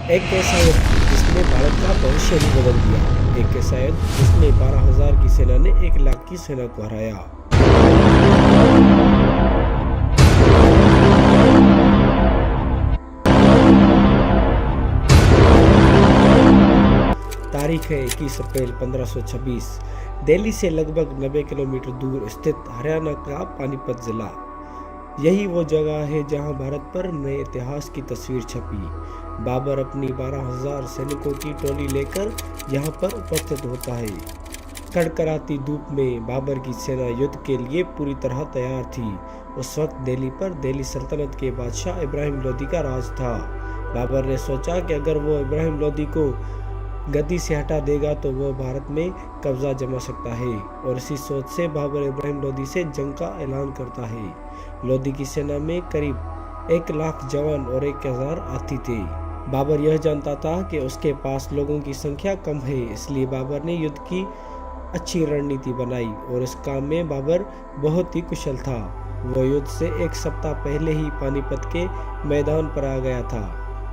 एक ऐसा युद्ध जिसने भारत का भविष्य भी बदल दिया। एक ऐसा युद्ध जिसने 12,000 की सेना ने 1 लाख की सेना को हराया। तारीख है 21 अप्रैल 1526। दिल्ली से लगभग 90 किलोमीटर दूर स्थित हरियाणा का पानीपत जिला। यही वो जगह है जहां भारत पर नए इतिहास की तस्वीर छपी। बाबर अपनी 12,000 सैनिकों की टोली लेकर यहां पर उपस्थित होता है। कड़कड़ाती धूप में बाबर की सेना युद्ध के लिए पूरी तरह तैयार थी। उस वक्त दिल्ली पर दिल्ली सल्तनत के बादशाह इब्राहिम लोदी का राज था। बाबर ने सोचा कि अगर वो इब्राहिम लोदी को गद्दी से हटा देगा तो वो भारत में कब्जा जमा सकता है, और इसी सोच से बाबर इब्राहिम लोदी से जंग का ऐलान करता है। लोदी की सेना में करीब 1 लाख जवान और 1,000 हाथी थे। बाबर यह जानता था कि उसके पास लोगों की संख्या कम है, इसलिए बाबर ने युद्ध की अच्छी रणनीति बनाई, और इस काम में बाबर बहुत ही कुशल था। वो युद्ध से 1 सप्ताह पहले ही पानीपत के मैदान पर आ गया था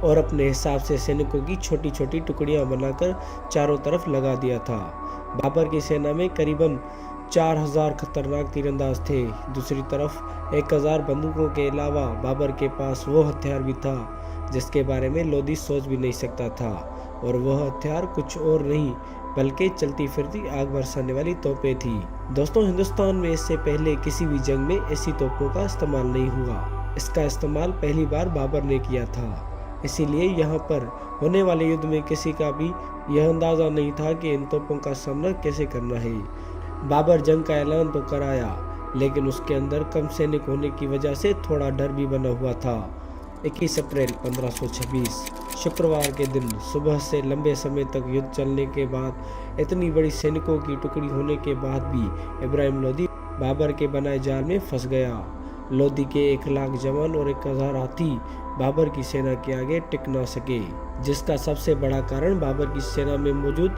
और अपने हिसाब से सैनिकों की छोटी छोटी टुकड़ियां बनाकर चारों तरफ लगा दिया था। बाबर की सेना में करीबन 4,000 खतरनाक तीरंदाज थे। दूसरी तरफ 1,000 बंदूकों के अलावा बाबर के पास वो हथियार भी था जिसके बारे में लोदी सोच भी नहीं सकता था, और वह हथियार कुछ और नहीं बल्कि चलती फिरती आग बरसाने वाली तोपें थी। दोस्तों, हिंदुस्तान में इससे पहले किसी भी जंग में ऐसी तोपों का इस्तेमाल नहीं हुआ। इसका इस्तेमाल पहली बार बाबर ने किया था। इसीलिए यहाँ पर होने वाले युद्ध में किसी का भी यह अंदाजा नहीं था कि इन तोपों का सामना कैसे करना है। बाबर जंग का ऐलान तो कराया, लेकिन उसके अंदर कम सैनिक होने की वजह से थोड़ा डर भी बना हुआ था। 21 अप्रैल 1526 शुक्रवार के दिन सुबह से लंबे समय तक युद्ध चलने के बाद, इतनी बड़ी सैनिकों की टुकड़ी होने के बाद भी इब्राहिम लोदी बाबर के बनाए जाल में फंस गया। लोदी के 1 लाख जवान और 1,000 हाथी बाबर की सेना के आगे टिक ना सके, जिसका सबसे बड़ा कारण बाबर की सेना में मौजूद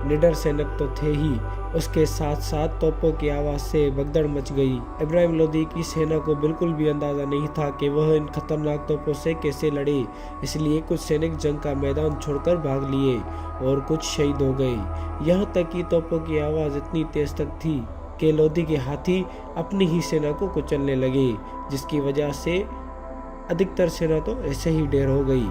निडर सैनिक तो थे ही, उसके साथ साथ तोपों की आवाज से भगदड़ मच गई। इब्राहिम लोदी की सेना को बिल्कुल भी अंदाजा नहीं था कि वह इन खतरनाक तोपों से कैसे लड़े, इसलिए कुछ सैनिक जंग का मैदान छोड़कर भाग लिए और कुछ शहीद हो गए। यहाँ तक कि तोपों की आवाज इतनी तेज तक थी कि लोदी के हाथी अपनी ही सेना को कुचलने लगे, जिसकी वजह से अधिकतर सेना तो ऐसे ही ढेर हो गई।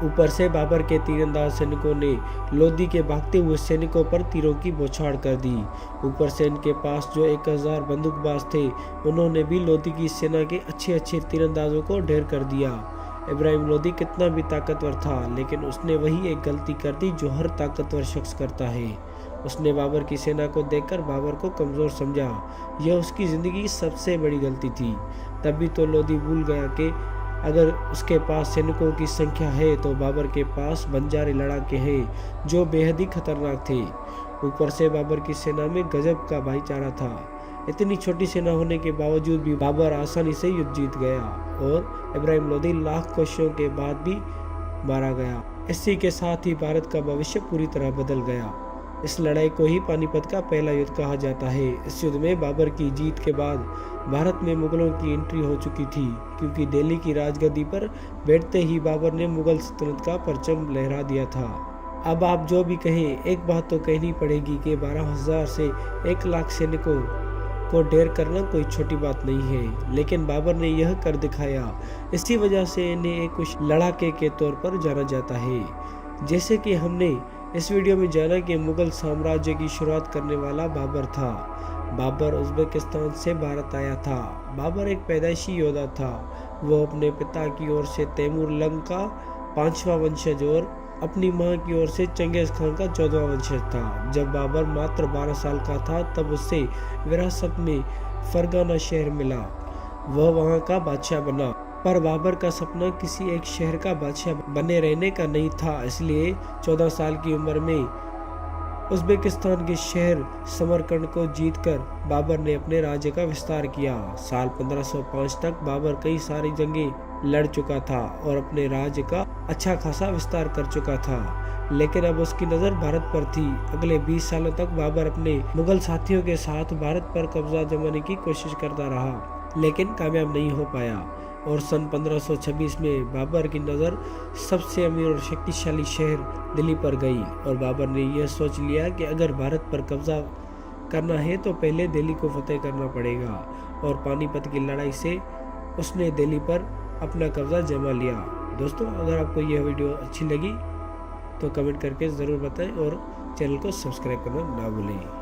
ऊपर से बाबर के तीरंदाज सैनिकों ने लोदी के भागते हुए सैनिकों पर तीरों की बौछार कर दी। ऊपर से इनके पास जो 1,000 बंदूकबाज थे, उन्होंने भी लोदी की सेना के अच्छे तीरंदाजों को ढेर कर दिया। इब्राहिम लोदी कितना भी ताकतवर था, लेकिन उसने वही एक गलती कर दी जो हर ताकतवर शख्स करता है। उसने बाबर की सेना को देखकर बाबर को कमजोर समझा। यह उसकी जिंदगी की सबसे बड़ी गलती थी। तभी तो लोदी भूल गया कि अगर उसके पास सैनिकों की संख्या है तो बाबर के पास बंजारे लड़ाके हैं जो बेहद ही खतरनाक थे। ऊपर से बाबर की सेना में गजब का भाईचारा था। इतनी छोटी सेना होने के बावजूद भी बाबर आसानी से युद्ध जीत गया, और इब्राहिम लोदी लाख कोशिशों के बाद भी मारा गया। इसी के साथ ही भारत का भविष्य पूरी तरह बदल गया। इस लड़ाई को ही पानीपत का पहला युद्ध कहा जाता है। इस युद्ध में बाबर की जीत के बाद भारत में मुगलों की एंट्री हो चुकी थी, क्योंकि दिल्ली की राजगद्दी पर बैठते ही बाबर ने मुगल सल्तनत का परचम लहरा दिया था। अब आप जो भी कहें, एक बात तो कहनी पड़ेगी कि 12,000 से 1 लाख सैनिकों को ढेर करना कोई छोटी बात नहीं है, लेकिन बाबर ने यह कर दिखाया। इसी वजह से इन्हें एक कुछ लड़ाके के तौर पर जाना जाता है। जैसे कि हमने इस वीडियो में जाना कि मुगल साम्राज्य की शुरुआत करने वाला बाबर था। बाबर उज़्बेकिस्तान से भारत आया था। बाबर एक पैदाइशी योद्धा था। वो अपने पिता की ओर से तैमूर लंग का 5वां वंशज और अपनी मां की ओर से चंगेज खान का 14वां वंशज था। जब बाबर मात्र 12 साल का था तब उसे विरासत में फरगाना शहर मिला। वह वहां का बादशाह बना, पर बाबर का सपना किसी एक शहर का बादशाह बने रहने का नहीं था। इसलिए 14 साल की उम्र में उज़्बेकिस्तान के शहर समरकंद को जीतकर बाबर ने अपने राज्य का विस्तार किया। साल 1505 तक बाबर कई सारी जंगें लड़ चुका था और अपने राज्य का अच्छा खासा विस्तार कर चुका था, लेकिन अब उसकी नज़र भारत पर थी। अगले 20 सालों तक बाबर अपने मुगल साथियों के साथ भारत पर कब्जा जमाने की कोशिश करता रहा, लेकिन कामयाब नहीं हो पाया। और सन 1526 में बाबर की नज़र सबसे अमीर और शक्तिशाली शहर दिल्ली पर गई और बाबर ने यह सोच लिया कि अगर भारत पर कब्जा करना है तो पहले दिल्ली को फतेह करना पड़ेगा। और पानीपत की लड़ाई से उसने दिल्ली पर अपना कब्जा जमा लिया। दोस्तों, अगर आपको यह वीडियो अच्छी लगी तो कमेंट करके ज़रूर बताएं और चैनल को सब्सक्राइब करना ना भूलें।